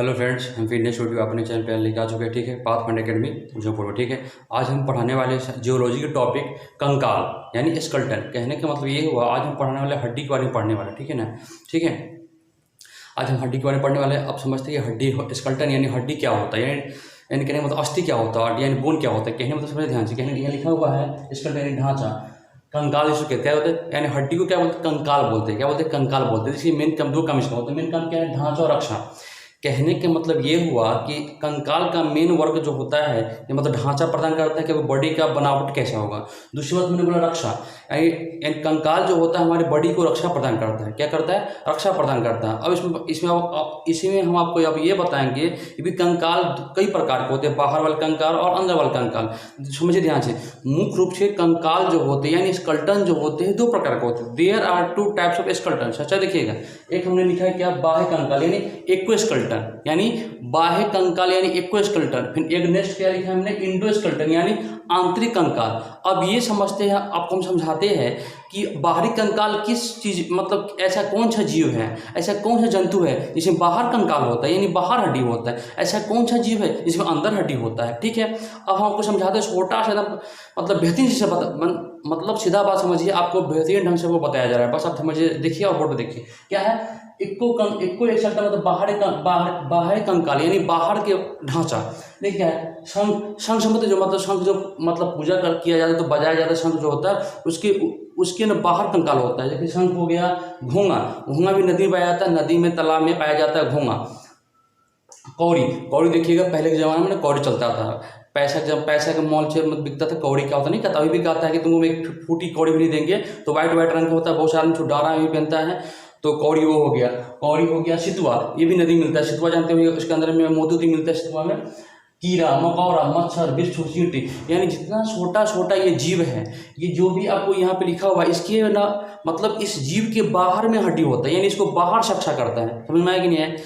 Hello friends, हम फिर next video अपने चैनल पर लेकर आ चुके हैं। ठीक है, पाथफाइंड एकेडमी मुजफ्फरपुर। ठीक है, आज हम पढ़ाने वाले जियोलॉजी के टॉपिक कंकाल यानी स्केलेटन। कहने का मतलब ये हुआ, आज हम पढ़ाने वाले हड्डी के बारे में पढ़ने वाले। ठीक है ना। ठीक है, आज हम हड्डी के बारे में पढ़ने वाले हैं। अब समझते हैं हड्डी स्केलेटन यानी हड्डी क्या होता है, यानी कहने का मतलब अस्थि क्या होता है यानी बोन क्या होता है। कहने मतलब समझ ध्यान से, कहने यहाँ लिखा हुआ है स्केलेटन यानी ढांचा। कंकाल इसको कहते हैं यानी हड्डी को क्या बोलते हैं, कंकाल बोलते हैं। क्या बोलते हैं, कंकाल बोलते हैं। इसलिए मेन काम दो काम इसका होता है। मेन काम क्या है, ढांचा और रक्षा। कहने के मतलब ये हुआ कि कंकाल का मेन वर्क जो होता है ये मतलब ढांचा प्रदान करता है कि वो बॉडी का बनावट कैसा होगा। दूसरी बात मैंने बोला रक्षा, यानी कंकाल जो होता है हमारी बॉडी को रक्षा प्रदान करता है। क्या करता है, रक्षा प्रदान करता है। अब इसमें हम आपको अब ये बताएंगे कि भी कंकाल कई प्रकार के होते हैं, बाहर वाले कंकाल और अंदर वाले कंकाल। समझिए ध्यान से, मुख्य रूप से कंकाल जो होते हैं यानी स्केलेटन जो होते हैं दो प्रकार के होते हैं। There are two types of skeleton. अच्छा देखिएगा, एक हमने लिखा है क्या, बाह्य कंकाल यानी एक्वोस्केलेटन यानी बाह्य कंकाल यानी एक्वोस्केलेटन। फिर एक नेक्स्ट क्या लिखा है हमने, इंडोस्केलेटन यानी आंतरिक कंकाल। अब ये समझते हैं, आपको हम समझाते हैं कि बाहरी कंकाल किस चीज मतलब ऐसा कौन सा जीव है, ऐसा कौन सा जंतु है जिसमें बाहर कंकाल होता है यानी बाहर हड्डी होता है, ऐसा कौन सा जीव है जिसमें अंदर हड्डी होता है। ठीक है, अब हम आपको समझाते हैं छोटा सा मतलब बेहतरीन से मतलब सीधा बात समझिए, आपको बेहतरीन ढंग से वो बताया जा रहा है। बस आप समझिए, देखिए और बोर्ड पे देखिए क्या है। इक्को एक शब्द मतलब बाहर कंकाल यानी बाहर के ढांचा। देखिए शंख जो मतलब पूजा किया जाता है तो बजाया जाता है। शंख जो होता है उसके न बाहर कंकाल होता है। जैसे शंख हो गया, घोंगा भी नदी में पाया जाता है, नदी में तालाब में पाया जाता है घोंगा। कौड़ी देखिएगा, पहले के जमाने में कौड़ी चलता था। जब पैसा का मॉल से बिकता था, कौड़ी क्या होता नहीं कहता, अभी भी कहता है कि तुमको एक फूटी कौड़ी भी नहीं देंगे। तो व्हाइट रंग का होता है, बहुत सारा आदमी डारा भी पहनता है। तो कौड़ी वो हो गया। सितुआ, ये भी नदी मिलता है। सितुआ जानते हो, उसके अंदर में मोती मिलता है। सितुआ में कीड़ा मकौड़ा मच्छर बिच्छू चींटी यानी जितना छोटा छोटा ये जीव है, ये जो भी आपको यहाँ पे लिखा हुआ है, इसके ना मतलब इस जीव के बाहर में हड्डी होता है यानी इसको बाहर से रक्षा करता है। समझ में आया कि नहीं है,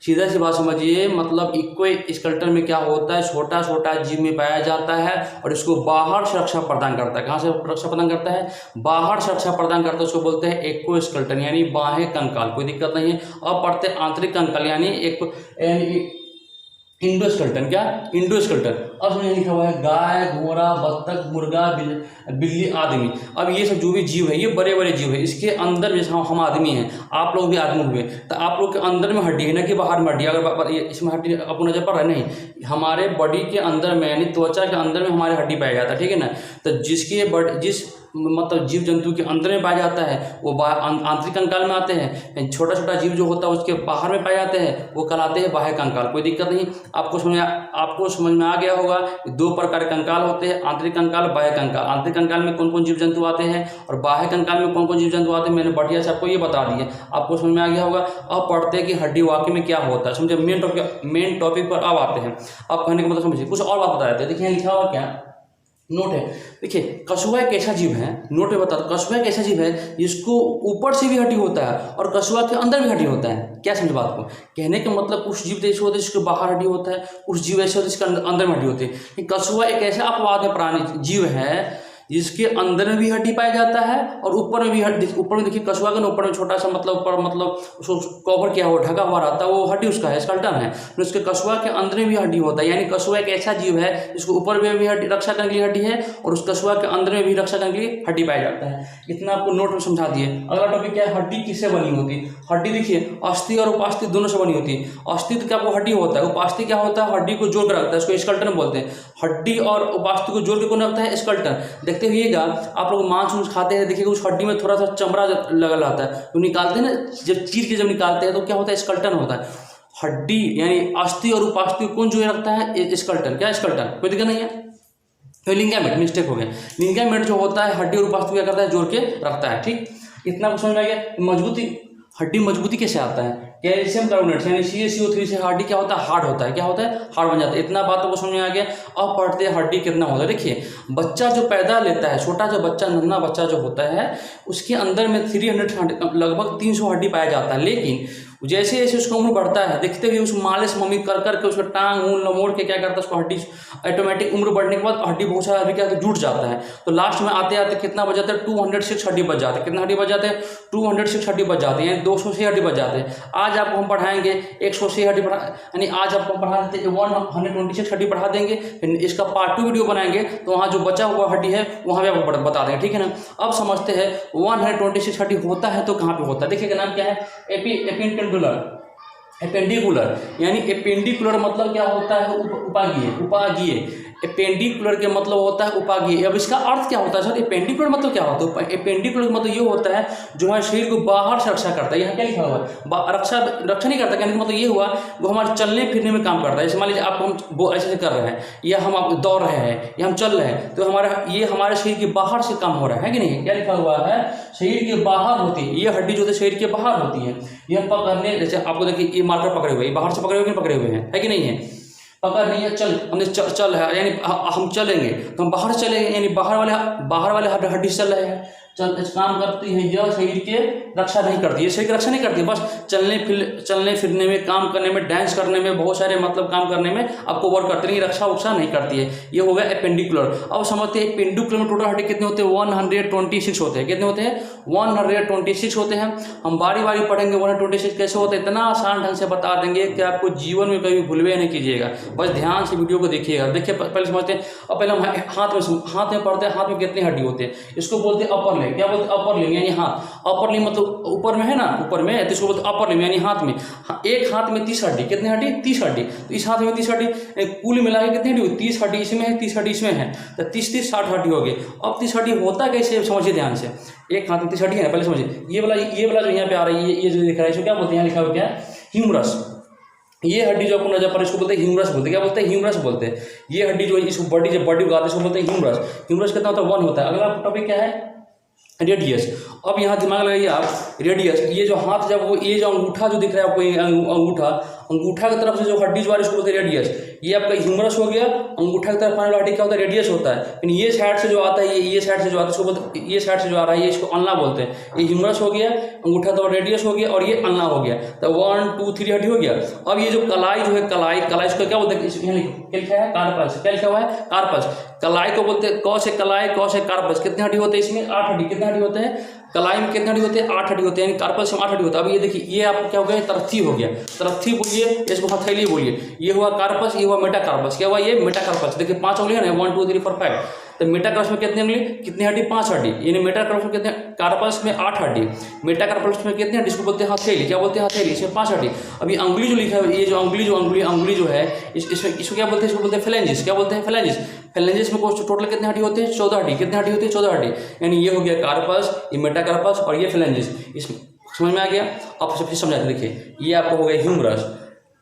सीधा सी बात समझिए। मतलब एक्वोस्केलेटन में क्या होता है, छोटा छोटा जीव में पाया जाता है और इसको बाहर से रक्षा प्रदान करता है। कहाँ से रक्षा प्रदान करता है, बाहर से रक्षा प्रदान करता है। उसको बोलते हैं एक्वोस्केलेटन यानी बाह्य कंकाल। कोई दिक्कत नहीं है। अब पढ़ते आंतरिक कंकाल यानी इंडोस्केलेटन। क्या, इंडोस्केलेटन। अब हमने लिखा हुआ है गाय घोड़ा बत्तख मुर्गा बिल्ली आदमी। अब ये सब जो भी जीव है ये बड़े बड़े जीव है। इसके अंदर जैसे हम आदमी हैं, आप लोग भी आदमी हुए, तो आप लोग के अंदर में हड्डी है ना कि बाहर में हड्डी। अगर इसमें हड्डी आपको नजर पड़ रहा है, नहीं, हमारे बॉडी के अंदर में यानी त्वचा के अंदर में हमारे हड्डी पाया जाता है। ठीक है ना। तो जिस मतलब जीव जंतु के अंदर में पाया जाता है वो आंतरिक कंकाल में आते हैं। छोटा छोटा जीव जो होता है उसके बाहर में पाए जाते हैं, वो कहलाते हैं बाह्य कंकाल। कोई दिक्कत नहीं, आपको समझ में आ गया होगा। दो प्रकार के कंकाल होते हैं, आंतरिक कंकाल बाह्य कंकाल। आंतरिक कंकाल में कौन कौन जीव जंतु आते हैं और बाह्य कंकाल में कौन कौन जीव जंतु आते हैं, मैंने बढ़िया से आपको ये बता दिया। आपको समझ में आ गया होगा। अब पढ़ते हैं कि हड्डी वाकई में क्या होता है। समझे, मेन टॉपिक पर अब आते हैं। अब कहने का मतलब समझिए, कुछ और बात बता देते हैं। देखिए लिखा हुआ क्या नोट है। देखिए कछुआ एक ऐसा जीव है, नोट में बता दो, कछुआ एक ऐसा जीव है जिसको ऊपर से भी हड्डी होता है और कछुआ के अंदर भी हड्डी होता है। क्या समझ बात को, कहने का मतलब कुछ जीव ऐसे होते हैं जिसके बाहर हड्डी होता है, कुछ जीव ऐसे होते हैं जिसके अंदर में हड्डी होती है। कछुआ एक ऐसा अपवाद है, प्राणी जीव है जिसके अंदर में भी हड्डी पाया जाता है और ऊपर में भी हड्डी। ऊपर में देखिए कछुआ का ऊपर में छोटा सा मतलब ऊपर मतलब उसको कवर किया हुआ ढका हुआ रहता है, वो हड्डी उसका है, स्केलेटन है। फिर उसके कछुआ के अंदर में भी हड्डी होता है। यानी कछुआ एक ऐसा जीव है जिसको ऊपर में भी हड्डी रक्षा करने के लिए हड्डी है और उस कछुआ के अंदर में भी रक्षा करने के लिए हड्डी पाया जाता है। इतना आपको नोट में समझा दिए। अगला टॉपिक क्या है, हड्डी किससे बनी होती है। हड्डी देखिए अस्थि और उपास्थि दोनों से बनी होती है। अस्थि तो क्या वो हड्डी होता है, उपास्थि क्या होता है, हड्डी को जोड़ कर रखता है, इसको स्केलेटन बोलते हैं। हड्डी और उपास्थि को जोड़ के कौन रखता है, स्केलेटन। देखते हुएगा आप लोग मांस खाते हैं, देखिए उस हड्डी में थोड़ा सा चमड़ा लगा रहता है, तो निकालते हैं ना, जब चीर के जब निकालते हैं तो क्या होता है, स्केलेटन होता है। हड्डी यानी अस्थि और उपास्थि कौन जोड़े रखता है, स्केलेटन। क्या, स्केलेटन। कोई दिक्कत नहीं है। तो लिंगामेट मिस्टेक हो गया। लिंगामेट जो होता है हड्डी और उपास्थि क्या करता है, जोड़ के रखता है। ठीक, इतना कुछ समझ में आ गया। मजबूती, हड्डी मजबूती कैसे आता है, कैल्शियम कार्बोनेट यानी CaCO3 से हड्डी क्या होता है, हार्ड होता है। क्या होता है, हार्ड बन जाता है। इतना बात तो समझ में आ गया। अब पढ़ते हैं हड्डी कितना होता है। देखिए बच्चा जो पैदा लेता है, छोटा जो बच्चा नन्हा बच्चा जो होता है उसके अंदर में 300 लगभग 300 हड्डी पाया जाता है, लेकिन जैसे जैसे उसका उम्र बढ़ता है, देखते हुए उस मालिश मम्मी कर करके उसका टांग ऊन लमोड़ के क्या करता है, उसको हड्डी ऑटोमेटिक उम्र बढ़ने के बाद हड्डी बहुत सारा अभी क्या जुट जाता है। तो लास्ट में आते आते कितना बच जाता है, 206 हड्डी बच जाते हैं। कितना हड्डी बच जाते हैं, 206 हड्डी बच जाते हैं, 206 हड्डी बच जाते हैं। आज आपको हम पढ़ाएंगे 106 हड्डी पढ़ा, यानी आज आपको हम पढ़ा देते 126 हड्डी पढ़ा देंगे। फिर इसका पार्ट 2 वीडियो बनाएंगे तो वहाँ जो बचा हुआ हड्डी है वहाँ भी आपको बता देंगे, ठीक है ना। अब समझते हैं 126 हड्डी होता है तो कहाँ पे होता है। देखिए नाम क्या है, एपिपेंडिकुलर। एपेंडिकुलर यानी एपेंडिकुलर मतलब क्या होता है, उपागीय। उपागीय एपेंडिकुलर के मतलब होता है उपागीय। अब इसका अर्थ क्या होता है सर, एपेंडिकुलर मतलब क्या होता है। एपेंडिकुलर मतलब ये होता है जो है शरीर को बाहर से रक्षा करता है। यहाँ क्या लिखा हुआ है, रक्षा नहीं करता, कहने का मतलब ये हुआ वो हमारे चलने फिरने में काम करता है। जैसे मान लीजिए आप हम ऐसे कर रहे हैं या हम आप दौड़ रहे हैं या हम चल रहे हैं तो हमारे शरीर के बाहर से काम हो रहा है कि नहीं। क्या लिखा हुआ है, शरीर के बाहर होती है ये हड्डी, जो है शरीर के बाहर होती है। यह पकड़ने, जैसे आपको देखिए ये मार्कर पकड़े हुए, बाहर से पकड़े हुए पकड़े हुए हैं, है कि नहीं है। पकड़ नहीं है, हमने चल है यानी हम चलेंगे तो हम बाहर चलेंगे, यानी बाहर वाले हड्डी चल रहे हैं, काम करती है। यह शरीर के रक्षा नहीं करती, ये शरीर की रक्षा नहीं करती, बस चलने फिरने में, काम करने में, डांस करने में, बहुत सारे मतलब काम करने में आपको वर्क करती है, रक्षा नहीं करती है। ये हो गया एपेंडिकुलर। अब समझते हैं एपेंडिकुलर में टोटल हड्डी कितने होते हैं, 126 होते हैं। कितने होते हैं, 126 होते हैं। हम बारी बारी पढ़ेंगे 126 कैसे होते हैं, इतना आसान ढंग से बता देंगे कि आपको जीवन में कभी भूलवे नहीं कीजिएगा। बस ध्यान से वीडियो को देखिएगा। देखिए पहले समझते हैं। अब पहले हम हाथ में पढ़ते हैं, हाथ में कितनी हड्डी होते हैं, इसको बोलते हैं अपर लिम्ब। क्या बोलते हैं, अपर लिम्ब यानी हाथ। अपर लिम्ब मतलब ऊपर में है ना, ऊपर में, तो इसको बोलते हैं अपर लिम्ब यानी हाथ में। एक हाथ में 30 हड्डी, कितनी हड्डी, 30 हड्डी। तो इस हाथ में 30 हड्डी, कुल मिला के कितनी हड्डी, 30 हड्डी इसमें है, 30 हड्डी इसमें है, तो 30 60 हड्डी हो गई। अब 30 हड्डी होता कैसे, समझिए ध्यान से। एक हाथ में 30 हड्डी है, पहले समझिए। ये वाला जो यहाँ पे आ रहा है, ये जो दिख रहा है इसको क्या बोलते हैं, यहाँ लिखा हुआ क्या है, ह्यूमरस। ये हड्डी जो आपको नजर पर इसको बोलते हैं ह्यूमरस बोलते हैं। क्या बोलते हैं, ह्यूमरस बोलते हैं। ये हड्डी जो इसको बॉडी उगाते हैं इसको बोलते हैं ह्यूमरस। ह्यूमरस कितना होता है, 1 होता है। अगला टॉपिक क्या है, रेडियस। अब यहाँ दिमाग लगाइए आप, रेडियस। ये जो हाथ, जब वो ये जो अंगूठा जो दिख रहा है आपको, अंगूठा की तरफ से जो हड्डी जो आ रही है इसको बोलते हैं रेडियस। ये आपका ह्यूमरस हो गया। अंगूठा की तरफ आने वाला हड्डी क्या होता है, रेडियस होता है। लेकिन ये साइड से जो आता है, ये साइड से जो आता है इसको बोलते हैं, ये साइड से जो आ रहा है ये इसको अल्ना बोलते हैं। ये ह्यूमरस हो गया, अंगूठा तो रेडियस हो गया, और ये अल्ना हो गया। तो 1 2 3 हड्डी हो गया। अब ये जो कलाई जो है, कलाई इसको क्या बोलते हैं, क्या लिखा है, कार्पस। क्या लिखा हुआ है, कार्पस। कलाई को बोलते हैं, क से कलाई, क से कार्पस। कितने हड्डी होते हैं इसमें, 8 हड्डी। कितने हड्डी होते हैं, कलाई में कितने हड्डी होते हैं, 8 हड्डी होते हैं, यानी कार्पस में 8 हड्डी होता है। अब ये देखिए, ये आपको क्या हो गया, तरथी हो गया। तरथी बोलिए, इसको हथेली बोलिए। ये हुआ कार्पस, ये हुआ मेटाकार्पस। क्या हुआ, ये मेटाकार्पस। देखिए 5 उंगली है ना, 1 2 3 4 5। तो मेटाकार्पस में कितनी उंगली, कितनी हड्डी, 5 हड्डी। यानी मेटाकार्पस में कितने, कार्पस में 8 हड्डी, मेटाकार्पस में कितनी हड्डी, इसको बोलते हैं हथेली। क्या बोलते हैं, हथेली। इसमें 5 हड्डी। अभी अंगुली जो लिखा है, ये जो अंगुली जो है, इसको क्या बोलते हैं, इसको बोलते हैं फ्लेंजिस। क्या बोलते हैं, फ्लेंजिस। फ्लेंजिस में टोटल कितने हड्डी होते हैं, 14 हड्डी। कितने हड्डी होती है, 14 हड्डी। यानी ये हो गया कार्पस, ये मेटाकार्पस और ये फ्लेंजिस। इसमें समझ में आ गया। अब फिर समझाते, देखिए ये आपको हो गया ह्यूमरस।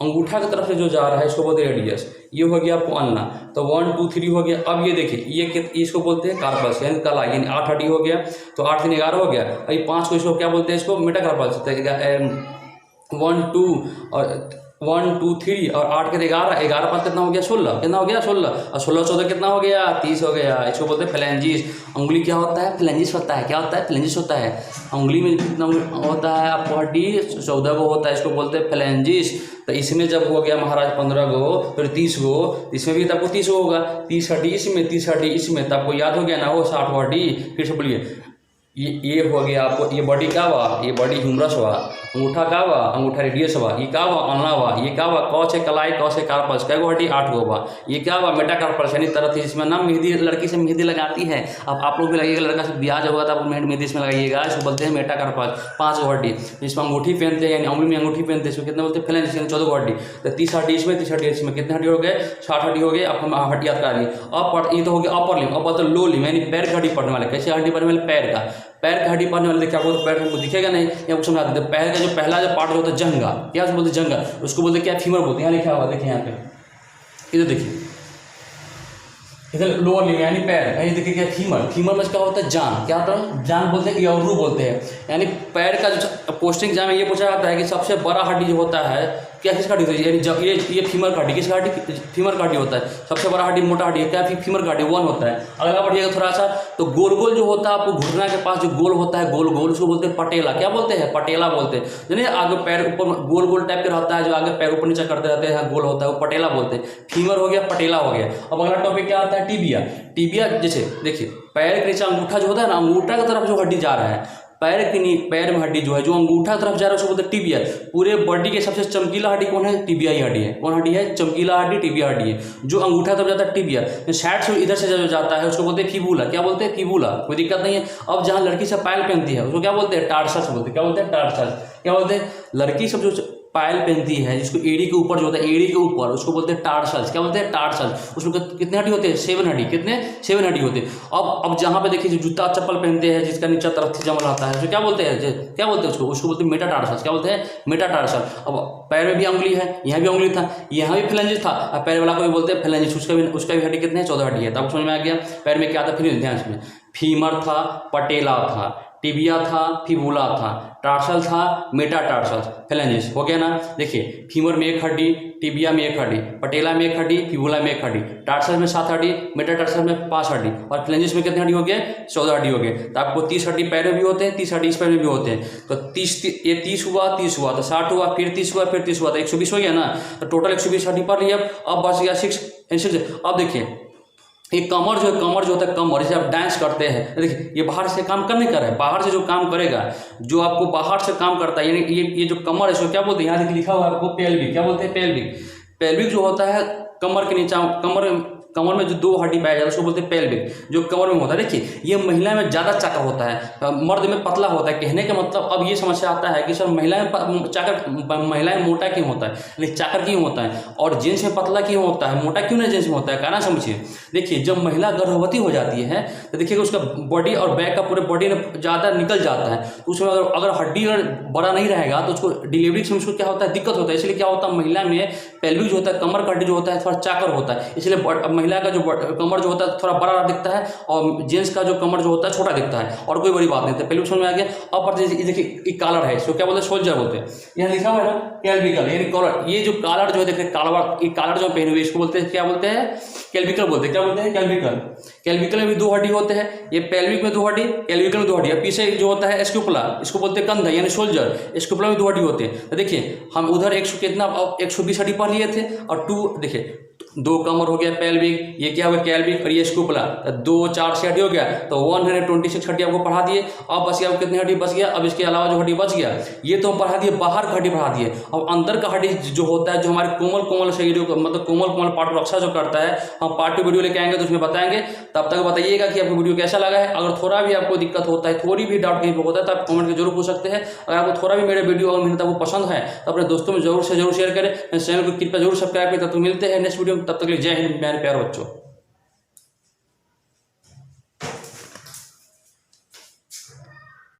अंगूठा की तरफ से जो जा रहा है इसको बोलते हैं रेडियस। ये हो गया आपको अल्ना। तो 1 2 3 हो गया। अब ये देखिए, ये इसको बोलते हैं कार्पस यानी कलाई, यानी 8 हड्डी हो गया। तो 8 3 11 हो गया। अभी 5 को इसको क्या बोलते हैं, इसको मेटाकार्पस। 1 2 3 और 8 के 11, 11 5 कितना हो गया, 16। कितना हो गया, 16। और 16 14 कितना हो गया, 30 हो गया। इसको बोलते हैं फ्लेंजिस। अंगुली क्या होता है, फ्लेंजिस होता है। क्या होता है, फ्लेंजिस होता है। अंगुली में कितना होता है आपको हड्डी, 14 को होता है, इसको बोलते हैं फ्लेंजिस। तो इसमें जब हो गया महाराज 15 गो, फिर 30 गो, इसमें भी आपको 30 होगा। 30 हड्डी इसमें, 30 हड्डी इसमें, तो आपको याद हो गया ना, वो 60 हड्डी। फिर से बोलिए, ये हो गया आपको, ये बॉडी का हुआ, ये बॉडी ह्यूमरस हुआ। अंगूठा का हुआ, अंगूठा रेडियस हुआ। ये क्या हुआ, अल्ना हुआ। ये क्या हुआ, क से कलाई, क से कार्पस। क्या हड्डी, 8 गो हुआ। ये क्या हुआ, मेटाकार्पस यानी तरथी, जिसमें ना मेहंदी, लड़की से मेहंदी लगाती है। अब आप लोग भी लगेगा, लड़का से ब्याह होगा तो आप मेहंदी इसमें लगाइएगा। इसको बोलते हैं मेटाकार्पस। 5 गो हड्डी। इसमें अंगूठी पहनते हैं, यानी अंगुली में अंगूठी पहनते हैं, इसमें कितने बोलते हैं, फ्लेंजिस, यानी 14 गो हड्डी। तो 30 हड्डी इसमें, 30 हड्डी इसमें, कितने हड्डी हो गए, 60 हड्डी हो गए। आपको हड्डी याद करा ली। अब ये तो हो गया अपर लिम्ब। अब बोलते लो लिम्ब यानी पैर की हड्डी पड़ने वाले। कैसे हड्डी पड़ने वाले, पैर का। पैर की हड्डी पड़ने वाले देखिए, आपको पैर हमको दिखेगा नहीं, या समझा देते। पैर का जो पहला जो पार्ट होता है जंघा, क्या बोलते हैं, जंघा। उसको बोलते क्या, फीमर बोलते हैं। यहाँ लिखा हुआ देखिए, यहाँ पे इधर देखिए, इधर लोअर लिम्ब यानी पैर, यानी देखिए क्या, फीमर। फीमर में क्या होता है, जान। क्या होता है, जान बोलते हैं, यौरू बोलते हैं। यानी पैर का जो पोस्टिंग एग्जाम में ये पूछा जाता है कि सबसे बड़ा हड्डी जो होता है क्या किसका हड्डी होती है, यानी जब ये फीमर का हड्डी, किसका हड्डी, फीमर का हड्डी होता है, सबसे बड़ा हड्डी मोटा हड्डी है, क्या फीमर का हड्डी 1 होता है। अगला बढ़िएगा थोड़ा सा, तो गोल गोल जो होता है आपको घुटना के पास जो गोल होता है, गोल गोल, उसको बोलते हैं पटेला। क्या बोलते हैं, पटेला बोलते हैं। यानी आगे पैर ऊपर गोल गोल टाइप का रहता है, जो आगे पैर ऊपर नीचे करते रहते हैं, गोल होता है, वो पटेला बोलते हैं। फीमर हो गया, पटेला हो गया। अब अगला टॉपिक क्या आता है, टिबिया। टिबिया जैसे देखिए पैर के नीचे अंगूठा जो होता है ना, अंगूठा की तरफ जो हड्डी जा रहा है, पैर में हड्डी जो है, जो अंगूठा तरफ जा रहा है, उसको बोलते हैं टिबिया। पूरे बॉडी के सबसे चमकीला हड्डी कौन है, टिबिया ही हड्डी है। कौन हड्डी है, चमकीला हड्डी टिबिया हड्डी है। जो अंगूठा तरफ जाता है टिबिया, साइड से इधर से जो जाता है उसको बोलते हैं फिबुला। क्या बोलते हैं, फिबुला। कोई दिक्कत नहीं है। अब जहाँ लड़की सब पायल पहनती है उसको क्या बोलते हैं, टार्सस बोलते हैं। क्या बोलते हैं, टार्सस। क्या बोलते हैं, लड़की सब जो पायल पहनती है, जिसको एड़ी के ऊपर जो होता है, एड़ी के ऊपर, उसको बोलते हैं टार्सल्स। क्या बोलते हैं, टार्सल्स। उसमें कितने हड्डी होते हैं, 7 हड्डी। कितने, 7 हड्डी होते हैं। अब जहाँ पे देखिए जो जूता चप्पल पहनते हैं, जिसका नीचा तरफ से जमा रहता है, उसको क्या बोलते हैं, क्या बोलते हैं उसको बोलते हैं मेटाटार्सल्स। क्या बोलते हैं, मेटाटार्सल। अब पैर में भी उंगली है, यहाँ भी उंगली था, यहाँ भी फ्लेंजिस था, अब पैर वाला को भी बोलते हैं फ्लेंजिस। उसका भी हड्डी कितने हैं, 14 हड्डी है। तब समझ में आ गया पैर में क्या था, फिर ध्यान में फीमर था, पटेला था, टिबिया था, फिबुला था, टार्सल था, मेटाटार्सल, फ्लेंजिस। हो गया ना। देखिए फीमर में 1 हड्डी, टिबिया में 1 हड्डी, पटेला में 1 हड्डी, फिबुला में 1 हड्डी, टार्सल में 7 हड्डी, मेटाटार्सल में 5 हड्डी, और फ्लेंजिस में कितनी हड्डी हो गए, 14 हड्डी हो गए। तो आपको 30 हड्डी पैर में भी होते हैं, 30 हड्डी इस पैर में भी होते हैं। तो 30 हुआ, 30 हुआ, तो 60 हुआ, फिर 30 हुआ, फिर 30 हुआ, तो 120 हो गया ना। तो टोटल 120 हड्डी पड़ रही है। अब बच गया 6। अब देखिए ये कमर जो होता है, कमर जैसे आप डांस करते हैं, देखिए ये बाहर से काम कर नहीं कर रहा है, बाहर से जो काम करेगा, जो आपको बाहर से काम करता है, यानी ये जो कमर है इसको क्या बोलते हैं, यहाँ लिखा हुआ है आपको पेल्विक। क्या बोलते हैं, पेल्विक। पेल्विक जो होता है कमर के नीचे, कमर में जो 2 हड्डी पाया जाता है उसको बोलते हैं पेल्विक, जो कमर में होता है। देखिए ये महिला में ज़्यादा चाकर होता है, मर्द में पतला होता है। कहने का मतलब अब ये समस्या आता है कि सर महिलाएं मोटा क्यों होता है, लेकिन चाकर क्यों होता है, और जेंट्स में पतला क्यों होता है, मोटा क्यों नहीं जेंट्स में होता है, कहना समझिए। देखिए जब महिला गर्भवती हो जाती है तो देखिएगा उसका बॉडी और बैक का पूरे बॉडी में ज़्यादा निकल जाता है, तो उसमें अगर हड्डी अगर बड़ा नहीं रहेगा तो उसको डिलीवरी में उसको क्या होता है, दिक्कत होता है। इसलिए क्या होता है, महिला में पेल्विक जो होता है, कमर का हड्डी जो होता है थोड़ा चाकर होता है, इसलिए महिला का जो कमर जो होता है थोड़ा बड़ा दिखता है, और जेंट्स का जो कमर जो होता है छोटा दिखता है, और कोई बड़ी बात नहीं। तो पेल्विक समझ में आ गया। अब देखिए कॉलर है, इसको क्या बोलते हैं, सोल्जर बोलते हैं। यहाँ लिखा हुआ है ना कैल्विकल, यानी कॉलर। ये जो कॉलर जो है देखिए कॉलर जो पहने हुए इसको बोलते हैं, क्या बोलते हैं, कैल्विकल बोलते हैं। क्या बोलते हैं, कैल्विकल। कैल्विकल में भी 2 हड्डी होते हैं, ये पेल्विक में 2 हड्डी, कैल्विकल में 2 हड्डी। पीछे जो होता है स्क्यूपुला, इसको बोलते हैं कंधा यानी शोल्जर, स्क्यूपुला में 2 हड्डी होते हैं। तो देखिए हम उधर 120 हड्डी पढ़ लिए थे, और 2 देखिए 2 कमर हो गया पेल्विक, ये क्या हो गया कैल्विक, और ये स्क्यूपुला, तो 2 4 से हड्डी हो गया, तो 126 हड्डी आपको पढ़ा दिए। अब बच गया कितनी हड्डी बच गया, अब इसके अलावा जो हड्डी बच गया ये तो पढ़ा दिए, बाहर का हड्डी पढ़ा दिए। अब अंदर का हड्डी जो होता है, जो हमारे कोमल शरीर को मतलब कोमल पार्ट को रक्षा जो करता है, हम पार्ट 2 वीडियो लेके आएंगे तो उसमें बताएंगे। तब तक बताइएगा कि आपको वीडियो कैसा लगा है। अगर थोड़ा भी आपको दिक्कत होता है, थोड़ी भी डाउट कहीं पर होता है, तो आप कमेंट में जरूर पूछ सकते हैं। अगर आपको थोड़ा भी मेरे वीडियो और मेहनत आपको पसंद है तो अपने दोस्तों में जरूर से जरूर शेयर करें, चैनल को कृपया जरूर सब्सक्राइब करें। तब तक मिलते हैं नेक्स्ट वीडियो में, तब तक के लिए जय हिंद प्यारे बच्चों।